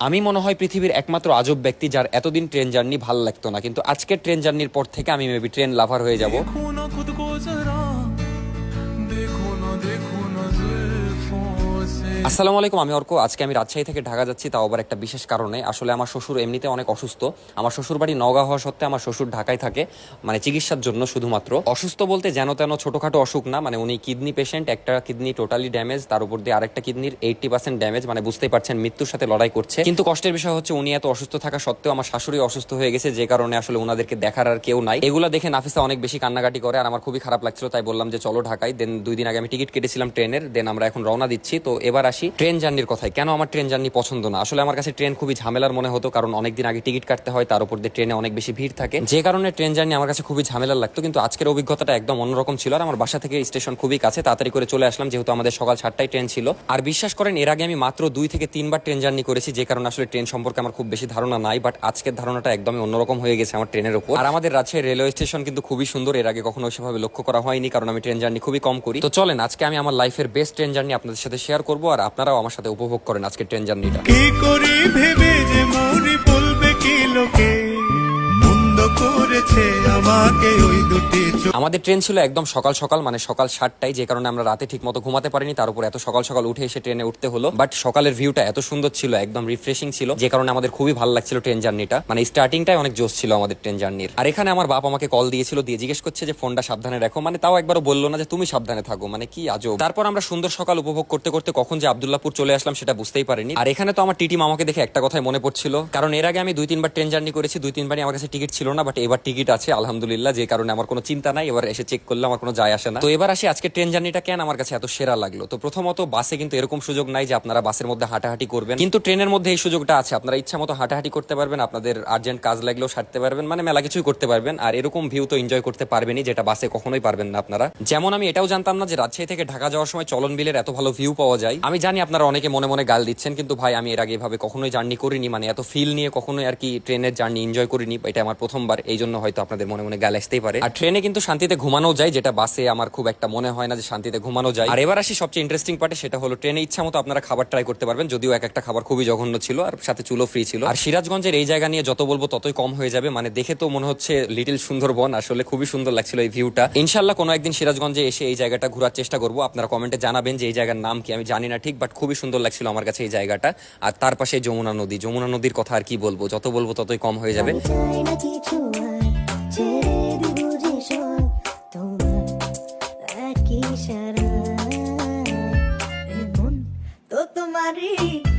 আমি মনে হয় পৃথিবীর একমাত্র আজব ব্যক্তি যার এতদিন ট্রেন জার্নি ভালো লাগতো না, কিন্তু আজকের ট্রেন জার্নির পর থেকে আমি মেবি ট্রেন লাভার হয়ে যাব। देखो ना खुद को जरा, देखो ना जुल्फों से। আসসালামু আলাইকুম, আমি অর্ক। আজকে আমি রাজশাহী থেকে ঢাকা যাচ্ছি, তাও আবার একটা বিশেষ কারণে। আসলে আমার শ্বশুর এমনিতে অনেক অসুস্থ। আমার শ্বশুর বাড়ি নওগাঁ হওয়া সত্ত্বে আমার শ্বশুর ঢাকায় থাকে, মানে চিকিৎসার জন্য শুধুমাত্র। অসুস্থ বলতে যেন তেন ছোটখাটো অসুখ না, মানে উনি কিডনি পেশেন্ট, একটা কিডনি টোটালি ড্যামেজ, তার উপর দিয়ে আরেকটা কিডনির 80% ড্যামেজ, মানে বুঝতেই পারছেন মৃত্যুর সাথে লড়াই করছে। কিন্তু কষ্টের বিষয় হচ্ছে উনি এত অসুস্থ থাকা সত্ত্বেও আমার শাশুড়ি অসুস্থ হয়ে গেছে, যে কারণে আসলে ওনাদেরকে দেখার আর কেউ নাই। এগুলা দেখে নাফিসা অনেক বেশি কান্নাকাটি করে, আর আমার খুবই খারাপ লাগছিল। তাই বললাম যে চলো ঢাকায়। দেন 2 দিন আগে আমি টিকিট কেটেছিলাম ট্রেনের, দেন আমরা এখন রওনা দিচ্ছি। তো এবার আসি ট্রেন জার্নির কথায়। কেন আমার ট্রেন জার্নি পছন্দ না? আসলে আমার কাছে ট্রেন খুবই ঝামেলার মনে হতো, কারণ অনেকদিন আগে টিকিট কাটতে হয়, তার উপর দিয়ে ট্রেনে অনেক বেশি ভিড় থাকে, যে কারণে ট্রেন জার্নি আমার কাছে খুবই ঝামেলার লাগতো। কিন্তু আজকের অভিজ্ঞতাটা একদম অন্যরকম ছিল। আর আমার বাসা থেকে স্টেশন খুবই কাছে, তাড়াতাড়ি করে চলে আসলাম, যেহেতু আমাদের সকাল 7টায় ট্রেন ছিল। আর বিশ্বাস করেন, এর আগে আমি মাত্র 2 থেকে 3 বার ট্রেন জার্নি করেছি, যে কারণে আসলে ট্রেন সম্পর্কে আমার খুব বেশি ধারণা নাই। বাট আজকের ধারণাটা একদমই অন্যরকম হয়ে গেছে আমার ট্রেনের উপর। আর আমাদের রাজশাহী রেলওয়ে স্টেশন কিন্তু খুবই সুন্দর, এর আগে কখনো সেভাবে লক্ষ্য করা হয়নি, কারণ আমি ট্রেন জার্নি খুবই কম করি। তো চলেন আজকে আমি আমার লাইফের বেস্ট ট্রেন জার্নি আপনাদের সাথে শেয়ার করবো, আর আপনারাও আমার সাথে উপভোগ করেন আজকের ট্রেন জার্নিটা। কি করি ভেবে যে মনে বলবে কি লোকে, মন্দ করেছে আমাকে ওই দুটি চোখ। আমাদের ট্রেন ছিল একদম সকাল সকাল, মানে সকাল 7টায়, যে কারণে আমরা রাতে ঠিক মতো ঘুমাতে পারিনি, তার উপর এত সকাল সকাল উঠে এসে ট্রেনে উঠতে হলো। বাট সকালের ভিউটা এত সুন্দর ছিল, একদম রিফ্রেশিং ছিল, যে কারণে আমাদের খুবই ভালো লাগছিল ট্রেন জার্নিটা। মানে স্টার্টিংটাই অনেক জোশ ছিল আমাদের ট্রেন জার্নির। আর এখানে আমার বাপ আমাকে কল দিয়েছিল, দিয়ে জিজ্ঞেস করছে যে ফোনটা সাবধানে রাখো, মানে তাও একবারও বললো না যে তুমি সাবধানে থাকো, মানে কি আজব। তারপর আমরা সুন্দর সকাল উপভোগ করতে করতে কখন যে আব্দুল্লাহপুর চলে আসলাম সেটা বুঝতেই পারিনি। আর এখানে তো আমার টিটি মামাকে দেখে একটা কথাই মনে পড়ছিল, কারণ এর আগে আমি 2-3 বার ট্রেন জার্নি করেছি, 2-3 বারই আমার কাছে টিকিট ছিল না, বাট এবার টিকিট আছে আলহামদুলিল্লাহ, যে কারণে আমার কোনো চিন্তা নাই। এবার এসে চেক করলে আমার কোনো যায় আসে না। তো এবার আসি আজকে ট্রেন জার্নিটা কেন আমার কাছে এত সেরা লাগলো। তো প্রথমত, বাসে কিন্তু এরকম সুযোগ নাই যে আপনারা বাসের মধ্যে হাঁটাহাঁটি করবেন, কিন্তু ট্রেনের মধ্যে এই সুযোগটা আছে। আপনারা ইচ্ছা মতো হাঁটাহাঁটি করতে পারবেন, আপনাদের আর্জেন্ট কাজ লাগলেও সারতে পারবেন, মানে মেলা কিছুই করতে পারবেন। আর এরকম ভিউ তো এনজয় করতে পারবেনই, যেটা বাসে কখনোই পারবেন না আপনারা। যেমন আমি এটাও জানতাম না যে রাজশাহী থেকে ঢাকা যাওয়ার সময় চলন বিলের এত ভালো ভিউ পাওয়া যায়। আমি জানি আপনারা অনেকে মনে মনে গাল দিচ্ছেন, কিন্তু ভাই আমি এর আগে এভাবে কখনোই জার্নি করিনি, মানে এত ফিল নিয়ে কখনোই আর কি ট্রেনের জার্নি এনজয় করিনি। এটা আমার প্রথমবার, এই জন্য হয়তো আপনাদের মনে মনে গাল আসতেই পারে। আর ট্রেনে কিন্তু শান্তিতে ঘুমানো যায়, যেটা বাসে আমার খুব একটা মনে হয় না যে শান্তিতে ঘুমানো যায়। আর এবার আসি সবচেয়ে ইন্টারেস্টিং পার্টে, সেটা হলো ট্রেনে ইচ্ছা মতো আপনারা খাবার ট্রাই করতে পারবেন, যদিও এক একটা খাবার খুবই জঘন্য ছিল, আর সাথে চুলো ফ্রি ছিল। আর সিরাজগঞ্জের এই জায়গা নিয়ে যত বলবো ততই কম হয়ে যাবে, মানে দেখে তো মনে হচ্ছে লিটল সুন্দরবন, আসলে খুবই সুন্দর লাগছিল এই ভিউটা। ইনশাল্লাহ কোনো একদিন সিরাজগঞ্জে এসে এই জায়গাটা ঘোরার চেষ্টা করবো। আপনারা কমেন্টে জানাবেন যে এই জায়গার নাম কি, আমি জানি না ঠিক, বাট খুবই সুন্দর লাগছিল আমার কাছে এই জায়গাটা। আর তার পাশে যমুনা নদী, যমুনা নদীর কথা আর কি বলবো, যত বলবো ততই কম হয়ে যাবে।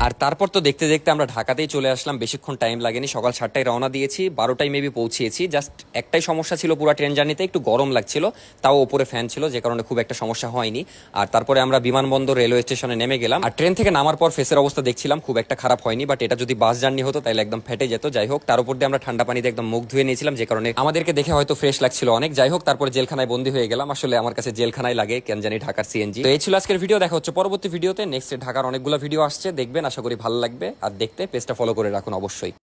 আর তারপর তো দেখতে দেখতে আমরা ঢাকাতেই চলে আসলাম, বেশিক্ষণ টাইম লাগেনি। সকাল 7টায় রওনা দিয়েছি, 12টায় মেবি পৌঁছিয়েছি। জাস্ট একটাই সমস্যা ছিল পুরো ট্রেন জার্নিতে, একটু গরম লাগছিল, তাও উপরে ফ্যান ছিল, যে কারণে খুব একটা সমস্যা হয়নি। আর তারপরে আমরা বিমানবন্দর রেলওয়ে স্টেশনে নেমে গেলাম। আর ট্রেন থেকে নামার পর ফেসের অবস্থা দেখছিলাম, খুব একটা খারাপ হয়নি, বাট এটা যদি বাস জার্নি হতো তাহলে একদম ফেটে যেত। যাই হোক, তার উপর দিয়ে আমরা ঠান্ডা পানিতে একদম মুখ ধুয়ে নিয়েছিলাম, যে কারণে আমাদেরকে দেখে হয়তো ফ্রেশ লাগছিল অনেক। যাই হোক, তারপরে জেলখানায় বন্দী হয়ে গেলাম। আসলে আমার কাছে জেলখানায় লাগে, কেন জানি ঢাকার সিএনজি। তো এই ছিল আজকের ভিডিও, দেখা হচ্ছে পরবর্তী ভিডিওতে। নেক্সট ঢাকার অনেকগুলো ভিডিও আসছে, দেখবেন, আশা করি ভালো লাগবে। আর দেখতে পেজটা ফলো করে রাখুন অবশ্যই।